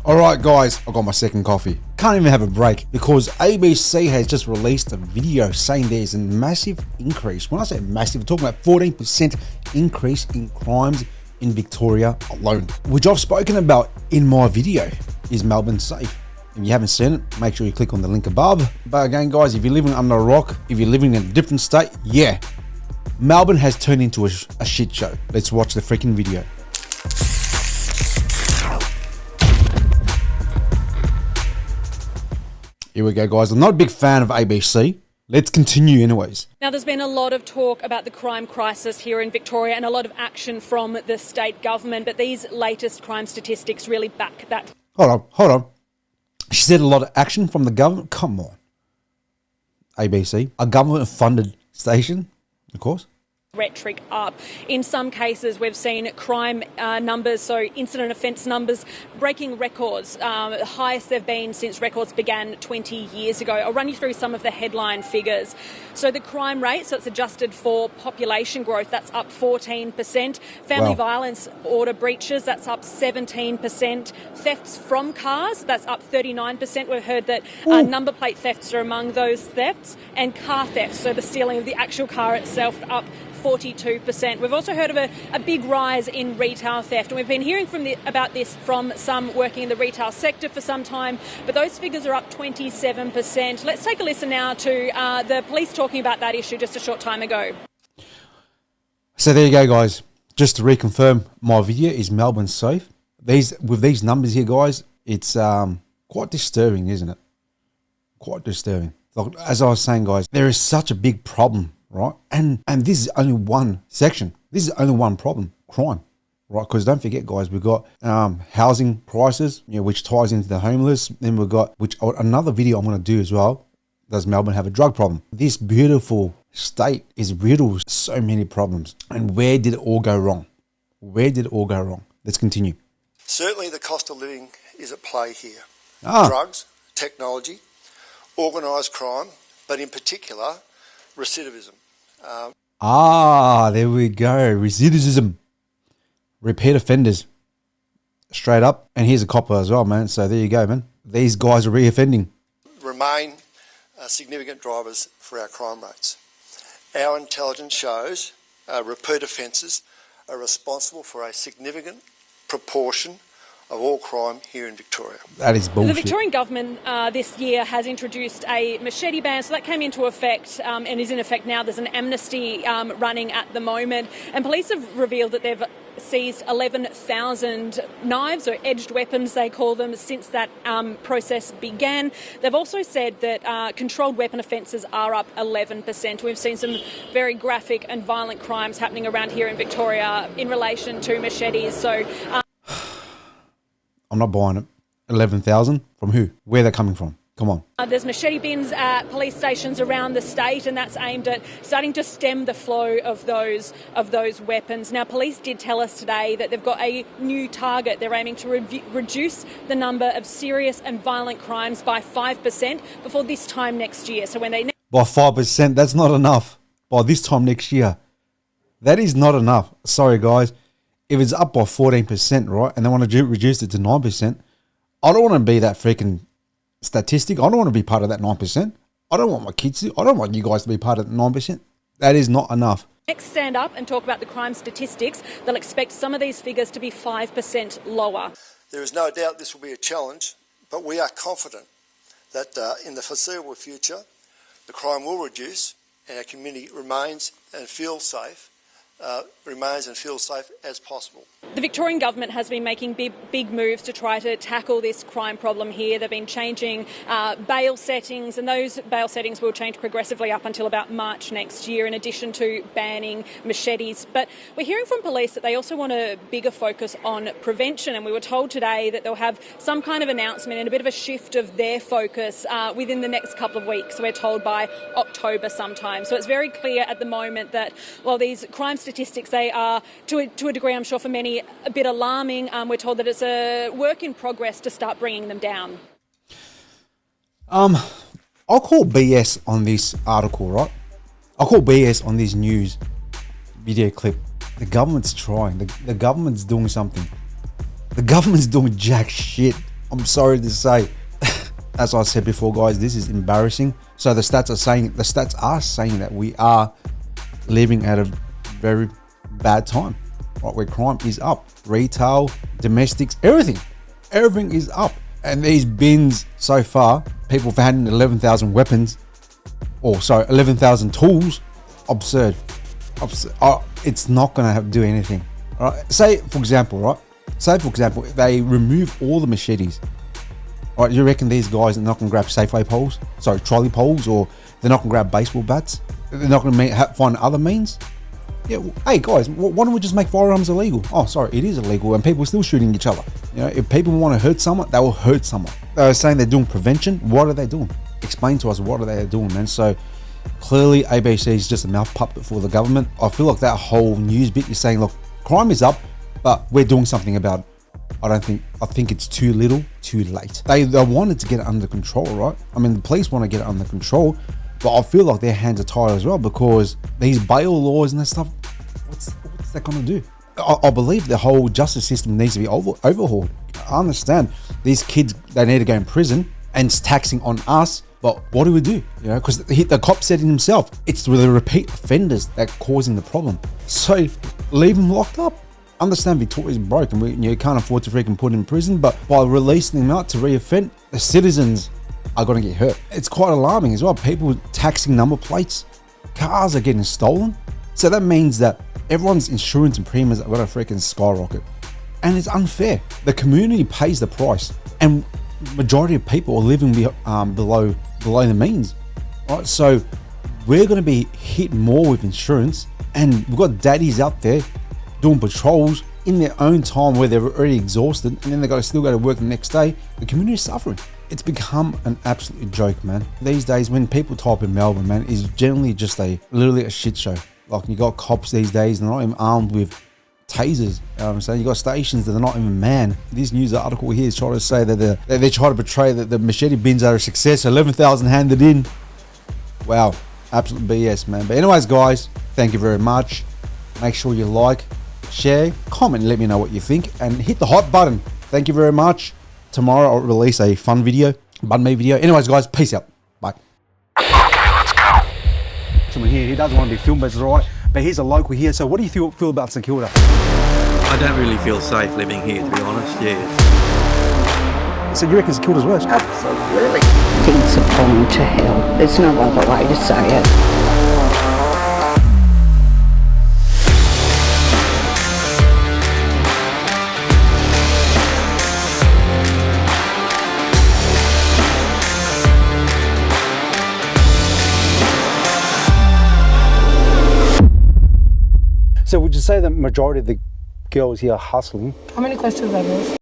Alright guys, I got my second coffee. Can't even have a break because ABC has just released a video saying there's a massive increase. When I say massive, I'm talking about 14% increase in crimes in Victoria alone, which I've spoken about in my video. Is Melbourne safe? If you haven't seen it, make sure you click on the link above. But again guys, if you're living under a rock, if you're living in a different state, yeah, Melbourne has turned into a shit show. Let's watch the freaking video. Here we go guys, I'm not a big fan of ABC. Let's continue anyways. Now, there's been a lot of talk about the crime crisis here in Victoria and a lot of action from the state government, but these latest crime statistics really back that. Hold on. She said a lot of action from the government? Come on. ABC, a government-funded station, of course. Rhetoric up. In some cases, we've seen crime numbers, so incident offence numbers, breaking records, the highest they've been since records began 20 years ago. I'll run you through some of the headline figures. So the crime rate, so it's adjusted for population growth, that's up 14%. Family violence order breaches, that's up 17%. Thefts from cars, that's up 39%. We've heard that number plate thefts are among those thefts, and car thefts, so the stealing of the actual car itself, up 42%. We've also heard of a big rise in retail theft, and we've been hearing about this from some working in the retail sector for some time, but those figures are up 27%. Let's take a listen now to the police talking about that issue just a short time ago. So there you go guys, just to reconfirm my video, is Melbourne safe? With these numbers here guys, it's quite disturbing, isn't it? Quite disturbing. Like, as I was saying guys, there is such a big problem, right? And this is only one section. This is only one problem, crime, right? Because don't forget guys, we've got housing prices, which ties into the homeless. Then we've got, which another video I'm going to do as well, does Melbourne have a drug problem? This beautiful state is riddled with so many problems. And where did it all go wrong? Where did it all go wrong? Let's continue. Certainly the cost of living is at play here. Drugs, technology, organised crime, but in particular, recidivism. There we go. Recidivism. Repeat offenders. Straight up. And here's a copper as well, man. So there you go, man. These guys are reoffending. Remain significant drivers for our crime rates. Our intelligence shows repeat offences are responsible for a significant proportion of all crime here in Victoria. That is bullshit. The Victorian government this year has introduced a machete ban, so that came into effect and is in effect now. There's an amnesty running at the moment, and police have revealed that they've seized 11,000 knives, or edged weapons they call them, since that process began. They've also said that controlled weapon offences are up 11%. We've seen some very graphic and violent crimes happening around here in Victoria in relation to machetes. So I'm not buying it. 11,000 from who? Where they're coming from? Come on. There's machete bins at police stations around the state, and that's aimed at starting to stem the flow of those weapons. Now, police did tell us today that they've got a new target. They're aiming to reduce the number of serious and violent crimes by 5% before this time next year. So when they by 5%, that's not enough. By this time next year, that is not enough. Sorry, guys. If it's up by 14%, right, and they want to reduce it to 9%, I don't want to be that freaking statistic. I don't want to be part of that 9%. I don't want my kids to. I don't want you guys to be part of that 9%. That is not enough. Next stand up and talk about the crime statistics, they'll expect some of these figures to be 5% lower. There is no doubt this will be a challenge, but we are confident that in the foreseeable future, the crime will reduce and our community remains and feels safe as possible. The Victorian government has been making big moves to try to tackle this crime problem here. They've been changing bail settings, and those bail settings will change progressively up until about March next year, in addition to banning machetes. But we're hearing from police that they also want a bigger focus on prevention, and we were told today that they'll have some kind of announcement and a bit of a shift of their focus within the next couple of weeks. We're told by October sometime. So it's very clear at the moment that while these crime statistics, they are, to a degree, I'm sure for many, a bit alarming. We're told that it's a work in progress to start bringing them down. I'll call BS on this article, right? I'll call BS on this news video clip. The government's trying. The government's doing something. The government's doing jack shit. I'm sorry to say, as I said before, guys, this is embarrassing. So the stats are saying that we are living at a very bad time, right? Where crime is up, retail, domestics, everything is up. And these bins so far, people found 11,000 weapons, 11,000 tools. Absurd. It's not going to do anything. Right? Say for example, they remove all the machetes. Right, you reckon these guys are not going to grab Safeway poles, trolley poles, or they're not going to grab baseball bats? They're not going to find other means? Yeah, hey guys, why don't we just make firearms illegal? Oh, sorry, it is illegal, and people are still shooting each other. You know, if people want to hurt someone, they will hurt someone. They were saying they're doing prevention. What are they doing? Explain to us what are they doing, man. So clearly, ABC is just a mouth puppet for the government. I feel like that whole news bit is saying, look, crime is up, but we're doing something about it. I think it's too little, too late. They wanted to get it under control, right? I mean, the police want to get it under control, but I feel like their hands are tied as well, because these bail laws and that stuff, what's that going to do? I believe the whole justice system needs to be overhauled. I understand these kids, they need to go in prison, and it's taxing on us, but what do? You know, because the cop said it himself, it's the repeat offenders that are causing the problem. So leave them locked up. Understand Victoria's broke, and you can't afford to freaking put him in prison, but by releasing them out to re-offend, the citizens are going to get hurt. It's quite alarming as well. People taxing number plates, cars are getting stolen. So that means that everyone's insurance and premiums are going to freaking skyrocket. And it's unfair. The community pays the price, and majority of people are living below the means. Right? So we're going to be hit more with insurance, and we've got daddies out there doing patrols in their own time where they're already exhausted, and then they still go to work the next day. The community is suffering. It's become an absolute joke, man. These days, when people type in Melbourne, man, is generally just literally a shit show. Like, you got cops these days, and they're not even armed with tasers. You know what I'm saying? You got stations that are not even manned. This news article here is trying to say that they try to portray that the machete bins are a success. 11,000 handed in. Wow, absolute BS, man. But anyways, guys, thank you very much. Make sure you like, share, comment, and let me know what you think, and hit the hot button. Thank you very much. Tomorrow I'll release a fun video, bun me video. Anyways, guys, peace out. Bye. Okay, let's go. Someone here, he doesn't want to be filmed, but it's alright. But he's a local here, so what do you feel about St Kilda? I don't really feel safe living here, to be honest, yeah. So you reckon St Kilda's worse? Absolutely. Things have gone to hell. There's no other way to say it. So would you say the majority of the girls here are hustling? How many questions are those?